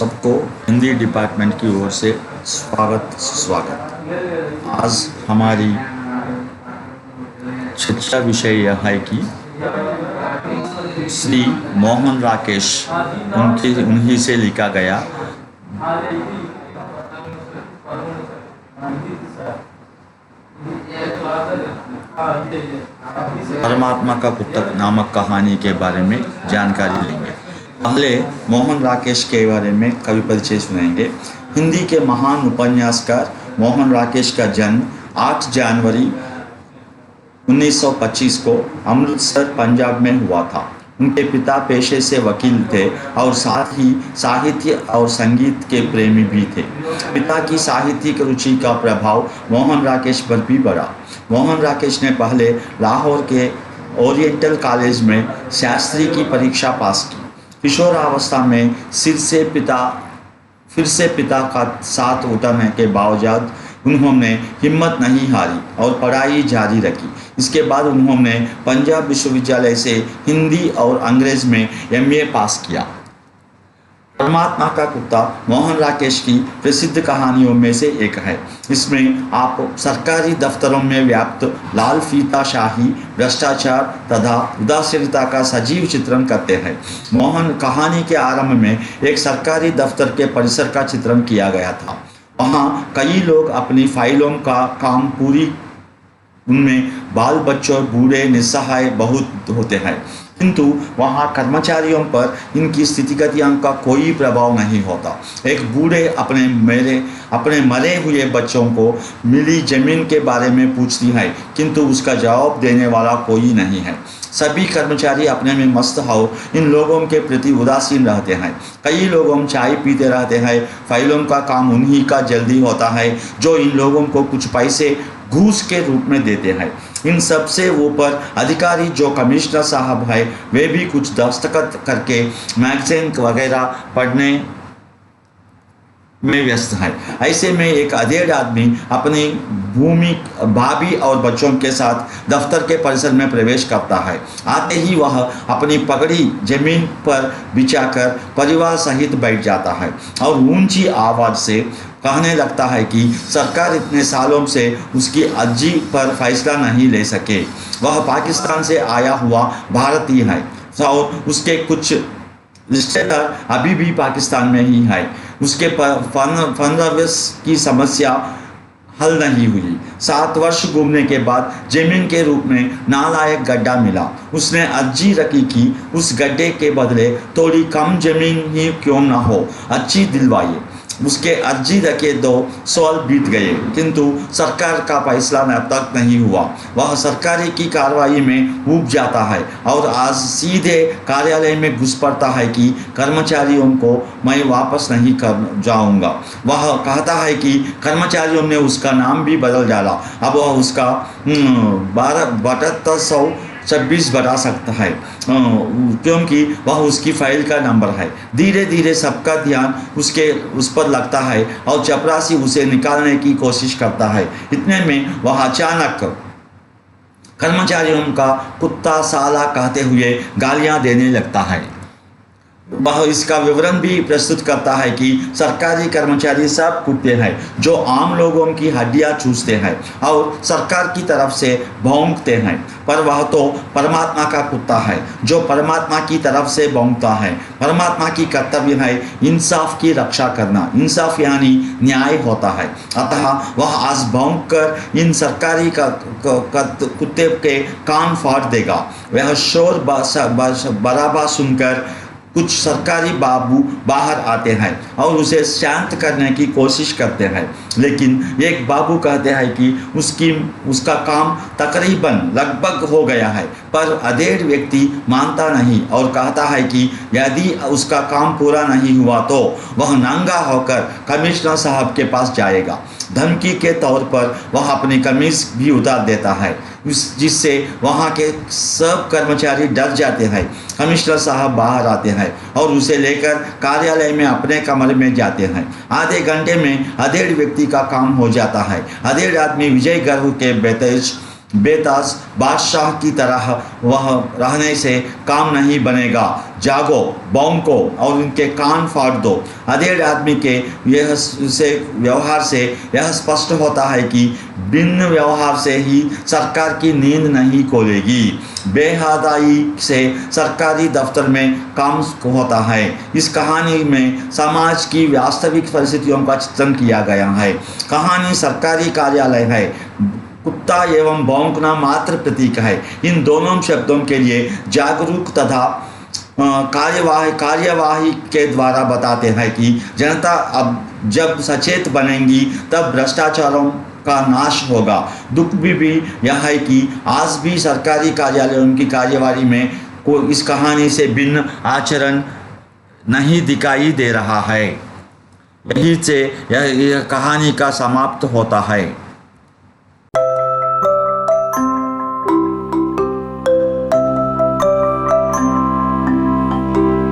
सबको हिंदी डिपार्टमेंट की ओर से स्वागत सुस्वागत। आज हमारी चर्चा विषय यह है कि श्री मोहन राकेश उन्हीं से लिखा गया परमात्मा का पुस्तक नामक कहानी के बारे में जानकारी लेंगे। पहले मोहन राकेश के बारे में कवि परिचय सुनेंगे। हिंदी के महान उपन्यासकार मोहन राकेश का जन्म 8 जनवरी 1925 को अमृतसर पंजाब में हुआ था। उनके पिता पेशे से वकील थे और साथ ही साहित्य और संगीत के प्रेमी भी थे। पिता की साहित्यिक रुचि का प्रभाव मोहन राकेश पर भी पड़ा। मोहन राकेश ने पहले लाहौर के ओरिएंटल कॉलेज में शास्त्री की परीक्षा पास की। किशोरावस्था में फिर से पिता का साथ उठने के बावजूद उन्होंने हिम्मत नहीं हारी और पढ़ाई जारी रखी। इसके बाद उन्होंने पंजाब विश्वविद्यालय से हिंदी और अंग्रेज में एमए पास किया। परमात्मा का कुत्ता मोहन राकेश की प्रसिद्ध कहानियों में से एक है। इसमें आप सरकारी दफ्तरों में व्याप्त लाल फीताशाही, भ्रष्टाचार तथा उदासीनता का सजीव चित्रण करते हैं। मोहन कहानी के आरंभ में एक सरकारी दफ्तर के परिसर का चित्रण किया गया था। वहाँ कई लोग अपनी फाइलों का काम उनमें बाल बच्चों, बूढ़े, निस्सहाय बहुत होते हैं, किंतु वहाँ कर्मचारियों पर इनकी स्थितिगतियों का कोई प्रभाव नहीं होता। एक बूढ़े अपने मरे हुए बच्चों को मिली जमीन के बारे में पूछती है, किंतु उसका जवाब देने वाला कोई नहीं है। सभी कर्मचारी अपने में मस्त हो इन लोगों के प्रति उदासीन रहते हैं। कई लोग चाय पीते रहते हैं। फाइलों का काम उन्हीं का जल्दी होता है जो इन लोगों को कुछ पैसे घूस के रूप में देते हैं। इन सब से ऊपर अधिकारी जो कमिश्नर साहब है, वे भी कुछ दस्तखत करके मैगजीन वगैरह पढ़ने में व्यस्त है। ऐसे में एक अधेड़ आदमी अपनी भाभी और बच्चों के साथ दफ्तर के परिसर में प्रवेश करता है। आते ही वह अपनी पगड़ी जमीन पर बिछाकर परिवार सहित बैठ जाता है और ऊंची आवाज़ से कहने लगता है कि सरकार इतने सालों से उसकी अर्जी पर फैसला नहीं ले सके। वह पाकिस्तान से आया हुआ भारतीय है और उसके कुछ रिश्तेदार अभी भी पाकिस्तान में ही है। उसके फंडरविस की समस्या हल नहीं हुई। 7 वर्ष घूमने के बाद जमीन के रूप में नालायक गड्ढा मिला। उसने अर्जी रखी कि उस गड्ढे के बदले थोड़ी कम जमीन ही क्यों ना हो, अच्छी दिलवाइए। उसके अर्जी रखे 2 साल बीत गए, किंतु सरकार का फैसला अब तक नहीं हुआ। वह सरकारी की कार्रवाई में ऊब जाता है और आज सीधे कार्यालय में घुस पड़ता है कि कर्मचारियों को मैं वापस नहीं कर जाऊंगा। वह कहता है कि कर्मचारियों ने उसका नाम भी बदल डाला। अब वह उसका 7226 बढ़ा सकता है, क्योंकि वह उसकी फाइल का नंबर है। धीरे धीरे सबका ध्यान उस पर लगता है और चपरासी उसे निकालने की कोशिश करता है। इतने में वह अचानक कर्मचारियों का कुत्ता साला कहते हुए गालियां देने लगता है। वह इसका विवरण भी प्रस्तुत करता है कि सरकारी कर्मचारी सब कुत्ते हैं जो आम लोगों की हड्डियां चूसते हैं और सरकार की तरफ से भौंकते हैं, पर वह तो परमात्मा का कुत्ता है जो परमात्मा की तरफ से भौंकता है। परमात्मा की कर्तव्य है इंसाफ की रक्षा करना। इंसाफ यानी न्याय होता है। अतः वह आज भौंक कर इन सरकारी कुत्ते के कान फाड़ देगा। वह शोर बराबर सुनकर कुछ सरकारी बाबू बाहर आते हैं और उसे शांत करने की कोशिश करते हैं, लेकिन एक बाबू कहते हैं कि उसका काम तकरीबन लगभग हो गया है, पर अधेड़ व्यक्ति मानता नहीं और कहता है कि यदि उसका काम पूरा नहीं हुआ तो वह नंगा होकर कमिश्नर साहब के पास जाएगा। धमकी के तौर पर वह अपनी कमीज भी उतार देता है, जिससे वहाँ के सब कर्मचारी डर जाते हैं। कमिश्नर साहब बाहर आते हैं और उसे लेकर कार्यालय में अपने कमरे में जाते हैं। आधे घंटे में अधेड़ व्यक्ति का काम हो जाता है। अधेड़ आदमी विजय गर्व के बेतेज बेताज बादशाह की तरह वह रहने से काम नहीं बनेगा। जागो, भौंको और उनके कान फाड़ दो। अधेड़ आदमी के यह से व्यवहार से यह स्पष्ट होता है कि बिन व्यवहार से ही सरकार की नींद नहीं खोलेगी। बेहदाई से सरकारी दफ्तर में काम होता है। इस कहानी में समाज की वास्तविक परिस्थितियों का चित्रण किया गया है। कहानी सरकारी कार्यालय है। कुत्ता एवं भौंकना मात्र प्रतीक है। इन दोनों शब्दों के लिए जागरूक तथा कार्यवाही के द्वारा बताते हैं कि जनता अब जब सचेत बनेगी तब भ्रष्टाचारों का नाश होगा। दुख भी यह है कि आज भी सरकारी कार्यालयों की कार्यवाही में कोई इस कहानी से भिन्न आचरण नहीं दिखाई दे रहा है। यही से यह कहानी का समाप्त होता है।